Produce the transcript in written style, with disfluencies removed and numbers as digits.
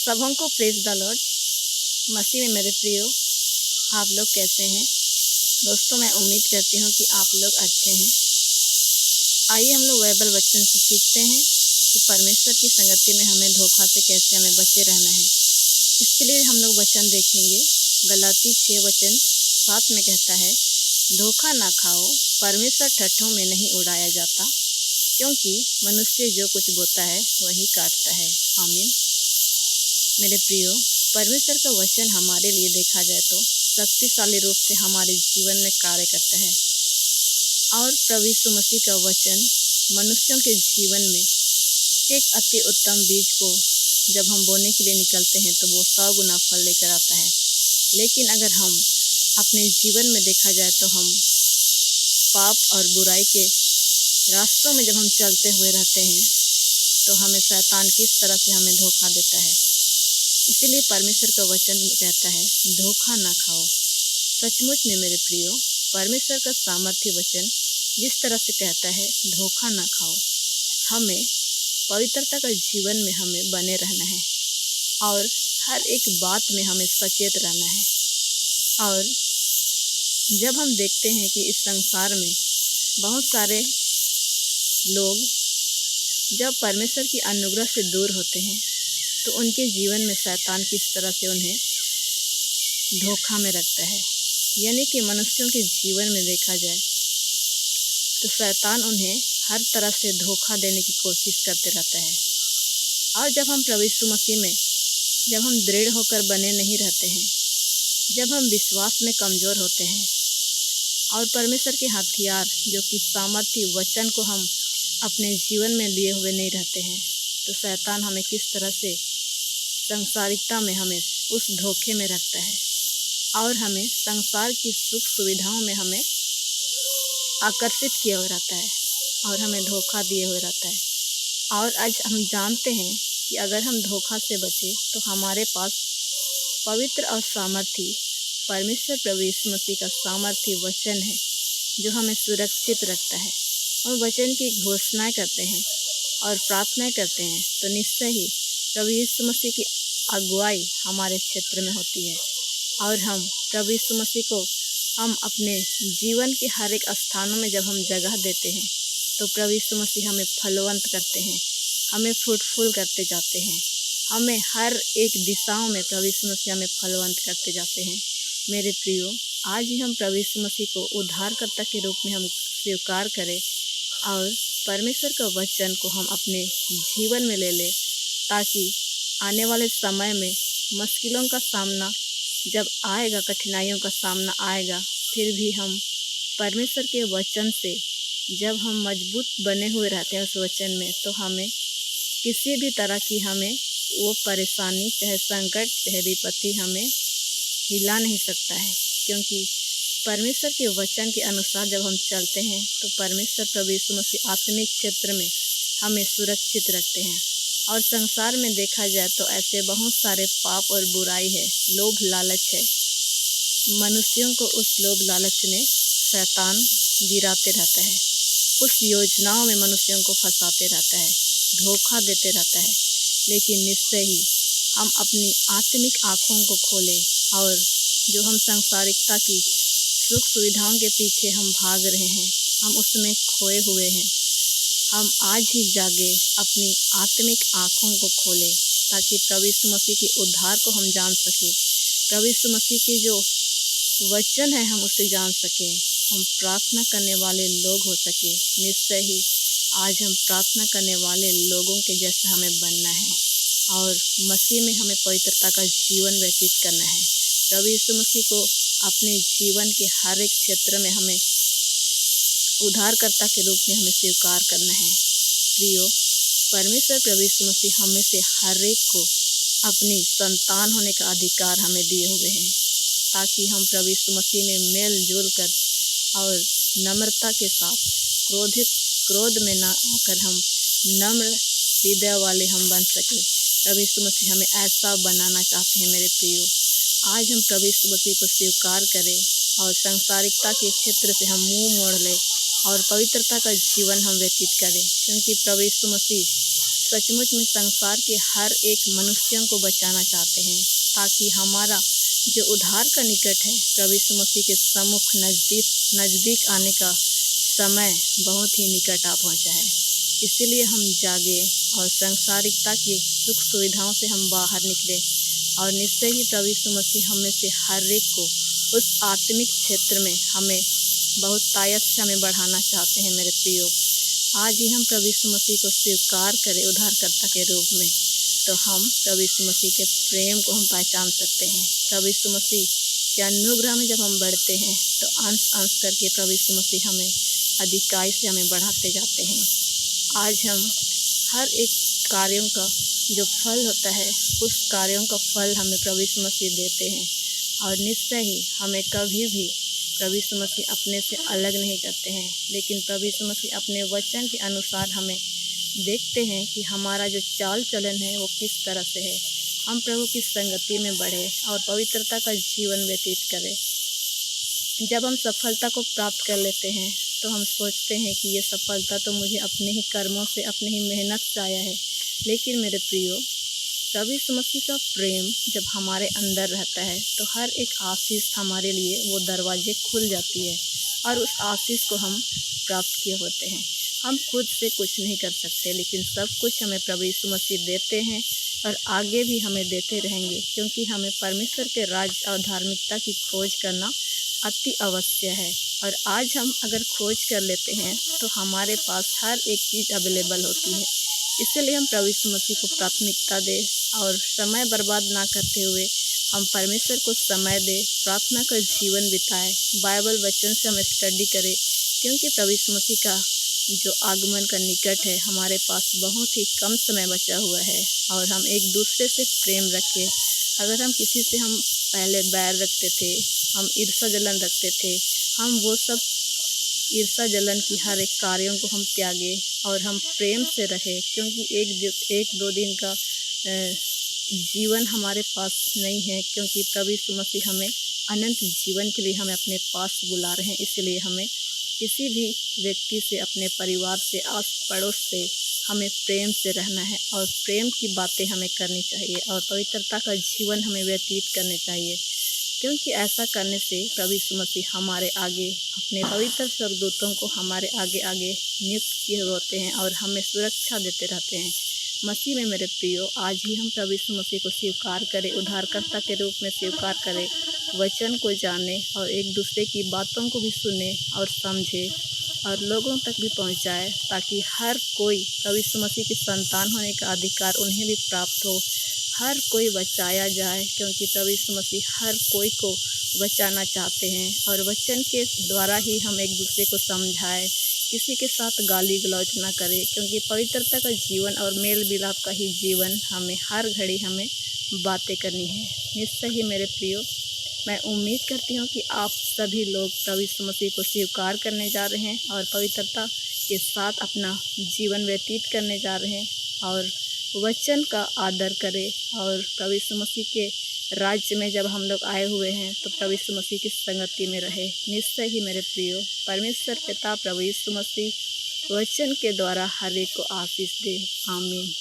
सबों को praise the Lord. मसीह में मेरे प्रियो, आप लोग कैसे हैं दोस्तों? मैं उम्मीद करती हूँ कि आप लोग अच्छे हैं। आइए हम लोग बाइबल वचन से सीखते हैं कि परमेश्वर की संगति में हमें धोखा से कैसे हमें बचे रहना है। इसके लिए हम लोग वचन देखेंगे। गलाती 6:7 में कहता है, धोखा ना खाओ, परमेश्वर ठट्ठों में नहीं उड़ाया जाता, क्योंकि मनुष्य जो कुछ बोता है वही काटता है। आमीन। मेरे प्रियो, परमेश्वर का वचन हमारे लिए देखा जाए तो शक्तिशाली रूप से हमारे जीवन में कार्य करता है। और प्रभु यीशु मसीह का वचन मनुष्यों के जीवन में एक अति उत्तम बीज को जब हम बोने के लिए निकलते हैं तो वो 100 गुना फल लेकर आता है। लेकिन अगर हम अपने जीवन में देखा जाए तो हम पाप और बुराई के रास्तों में जब हम चलते हुए रहते हैं तो हमें शैतान किस तरह से हमें धोखा देता है। इसीलिए परमेश्वर का वचन कहता है, धोखा ना खाओ। सचमुच में मेरे प्रियो, परमेश्वर का सामर्थ्य वचन जिस तरह से कहता है, धोखा ना खाओ, हमें पवित्रता का जीवन में हमें बने रहना है और हर एक बात में हमें सचेत रहना है। और जब हम देखते हैं कि इस संसार में बहुत सारे लोग जब परमेश्वर की अनुग्रह से दूर होते हैं तो उनके जीवन में शैतान किस तरह से उन्हें धोखा में रखता है। यानी कि मनुष्यों के जीवन में देखा जाए तो शैतान उन्हें हर तरह से धोखा देने की कोशिश करते रहता है। और जब हम प्रभु यीशु मसीह में जब हम दृढ़ होकर बने नहीं रहते हैं, जब हम विश्वास में कमज़ोर होते हैं और परमेश्वर के हथियार जो कि सामर्थ्य वचन को हम अपने जीवन में लिए हुए नहीं रहते हैं, तो शैतान हमें किस तरह से सांसारिकता में हमें उस धोखे में रखता है और हमें संसार की सुख सुविधाओं में हमें आकर्षित किए हुए रहता है और हमें धोखा दिए हुए रहता है। और आज हम जानते हैं कि अगर हम धोखा से बचे तो हमारे पास पवित्र और सामर्थ्य परमेश्वर प्रभु यीशु मसीह का सामर्थ्य वचन है जो हमें सुरक्षित रखता है। हम वचन की घोषणा करते हैं और प्रार्थना करते हैं तो निश्चय ही प्रभु यीशु मसीह की अगुवाई हमारे क्षेत्र में होती है। और हम प्रभु यीशु मसीह को हम अपने जीवन के हर एक स्थानों में जब हम जगह देते हैं तो प्रभु यीशु मसीह हमें फलवंत करते हैं, हमें फ्रूटफुल करते जाते हैं, हमें हर एक दिशाओं में प्रभु यीशु मसीह हमें फलवंत करते जाते हैं। मेरे प्रियो, आज ही हम प्रभु यीशु मसीह को उद्धारकर्ता के रूप में हम स्वीकार करें और परमेश्वर का वचन को हम अपने जीवन में ले लें, ताकि आने वाले समय में मुश्किलों का सामना जब आएगा, कठिनाइयों का सामना आएगा, फिर भी हम परमेश्वर के वचन से जब हम मजबूत बने हुए रहते हैं उस वचन में, तो हमें किसी भी तरह की हमें वो परेशानी, चाहे संकट, चाहे विपत्ति हमें हिला नहीं सकता है। क्योंकि परमेश्वर के वचन के अनुसार जब हम चलते हैं तो परमेश्वर प्रभु यीशु मसीह आत्मिक क्षेत्र में हमें सुरक्षित रखते हैं। और संसार में देखा जाए तो ऐसे बहुत सारे पाप और बुराई है, लोभ लालच है। मनुष्यों को उस लोभ लालच में शैतान गिराते रहता है, उस योजनाओं में मनुष्यों को फंसाते रहता है, धोखा देते रहता है। लेकिन निश्चय ही हम अपनी आत्मिक आँखों को खोलें और जो हम सांसारिकता की सुख सुविधाओं के पीछे हम भाग रहे हैं, हम उसमें खोए हुए हैं, हम आज ही जागे, अपनी आत्मिक आँखों को खोलें ताकि प्रभु यीशु मसीह की उद्धार को हम जान सकें, प्रभु यीशु मसीह के जो वचन है हम उसे जान सकें, हम प्रार्थना करने वाले लोग हो सके। निश्चय ही आज हम प्रार्थना करने वाले लोगों के जैसा हमें बनना है और मसीह में हमें पवित्रता का जीवन व्यतीत करना है। प्रभु यीशु मसीह को अपने जीवन के हर एक क्षेत्र में हमें उद्धारकर्ता के रूप में हमें स्वीकार करना है। प्रियो, परमेश्वर प्रभु यीशु मसीह हमें से हर एक को अपनी संतान होने का अधिकार हमें दिए हुए हैं, ताकि हम प्रभु यीशु मसीह में मेल जोल कर और नम्रता के साथ क्रोध में ना आकर हम नम्र हृदय वाले हम बन सके। प्रभु यीशु मसीह हमें ऐसा बनाना चाहते हैं। मेरे प्रियो, आज हम प्रभु यीशु मसीह को स्वीकार करें और सांसारिकता के क्षेत्र से हम मुंह मोड़ लें और पवित्रता का जीवन हम व्यतीत करें, क्योंकि प्रभु यीशु मसीह सचमुच में संसार के हर एक मनुष्यों को बचाना चाहते हैं, ताकि हमारा जो उद्धार का निकट है, प्रभु यीशु मसीह के सम्मुख नज़दीक आने का समय बहुत ही निकट आ पहुँचा है। इसीलिए हम जागे और सांसारिकता की सुख सुविधाओं से हम बाहर निकले, और निश्चय ही प्रभु यीशु मसीह हम में से हर एक को उस आत्मिक क्षेत्र में हमें बहुत तायत से हमें बढ़ाना चाहते हैं। मेरे प्रियो, आज ही हम प्रभु यीशु मसीह को स्वीकार करें उद्धारकर्ता के रूप में, तो हम प्रभु यीशु मसीह के प्रेम को हम पहचान सकते हैं। प्रभु यीशु मसीह के अनुग्रह में जब हम बढ़ते हैं, तो अंश अंश करके प्रभु यीशु मसीह हमें अधिकाई से हमें बढ़ाते जाते हैं। आज हम हर एक कार्यों का जो फल होता है, उस कार्यों का फल हमें प्रभु यीशु मसीह देते हैं, और निश्चय ही हमें कभी भी प्रभु यीशु मसीह अपने से अलग नहीं करते हैं। लेकिन प्रभु यीशु मसीह अपने वचन के अनुसार हमें देखते हैं कि हमारा जो चाल चलन है वो किस तरह से है। हम प्रभु की संगति में बढ़े और पवित्रता का जीवन व्यतीत करें। जब हम सफलता को प्राप्त कर लेते हैं, तो हम सोचते हैं कि ये सफलता तो मुझे अपने ही कर्मों से, अपने ही मेहनत से आया है। लेकिन मेरे प्रियो, प्रभु यीशु मसीह का प्रेम जब हमारे अंदर रहता है, तो हर एक आशीष हमारे लिए वो दरवाजे खुल जाती है, और उस आशीष को हम प्राप्त किए होते हैं। हम खुद से कुछ नहीं कर सकते, लेकिन सब कुछ हमें प्रभु यीशु मसीह देते हैं, और आगे भी हमें देते रहेंगे, क्योंकि हमें परमेश्वर के राज्य और धार्मिकता की खोज करना अति अवश्य है। और आज हम अगर खोज कर लेते हैं, तो हमारे पास हर एक चीज़ अवेलेबल होती है। इसलिए हम प्रभु यीशु मसीह को प्राथमिकता दें, और समय बर्बाद ना करते हुए हम परमेश्वर को समय दें, प्रार्थना का जीवन बिताएं, बाइबल वचन से हम स्टडी करें, क्योंकि प्रभु यीशु मसीह का जो आगमन का निकट है, हमारे पास बहुत ही कम समय बचा हुआ है। और हम एक दूसरे से प्रेम रखें। अगर हम किसी से हम पहले बैर रखते थे, हम ईर्ष्या जलन रखते थे, हम वो सब ईर्ष्या जलन की हर एक कार्यों को हम त्यागे और हम प्रेम से रहे, क्योंकि एक दो दिन का जीवन हमारे पास नहीं है, क्योंकि प्रभु यीशु मसीह हमें अनंत जीवन के लिए हमें अपने पास बुला रहे हैं। इसलिए हमें किसी भी व्यक्ति से, अपने परिवार से, आस पड़ोस से हमें प्रेम से रहना है, और प्रेम की बातें हमें करनी चाहिए, और पवित्रता का जीवन हमें व्यतीत करने चाहिए, क्योंकि ऐसा करने से प्रभु यीशु मसीह हमारे आगे अपने पवित्र स्वर्गदूतों को हमारे आगे आगे नियुक्त किए होते हैं, और हमें सुरक्षा देते रहते हैं। मसीह में मेरे प्रियो, आज ही हम प्रभु यीशु मसीह को स्वीकार करें, उद्धारकर्ता के रूप में स्वीकार करें, वचन को जाने, और एक दूसरे की बातों को भी सुने और समझे, और लोगों तक भी पहुंचाए, ताकि हर कोई प्रभु यीशु मसीह की संतान होने का अधिकार उन्हें भी प्राप्त हो, हर कोई बचाया जाए, क्योंकि प्रभु यीशु मसीह हर कोई को बचाना चाहते हैं। और वचन के द्वारा ही हम एक दूसरे को समझाएं, किसी के साथ गाली गलौज ना करें, क्योंकि पवित्रता का जीवन और मेल मिलाप का ही जीवन हमें हर घड़ी हमें बातें करनी है। निश्चय ही मेरे प्रियो, मैं उम्मीद करती हूँ कि आप सभी लोग प्रभु यीशु मसीह को स्वीकार करने जा रहे हैं, और पवित्रता के साथ अपना जीवन व्यतीत करने जा रहे हैं, और वचन का आदर करें, और प्रभु यीशु मसीह के राज्य में जब हम लोग आए हुए हैं, तो प्रभु यीशु मसीह की संगति में रहे। निश्चय ही मेरे प्रियो, परमेश्वर पिता प्रभु यीशु मसीह वचन के द्वारा हर एक को आशीष दे। आमीन।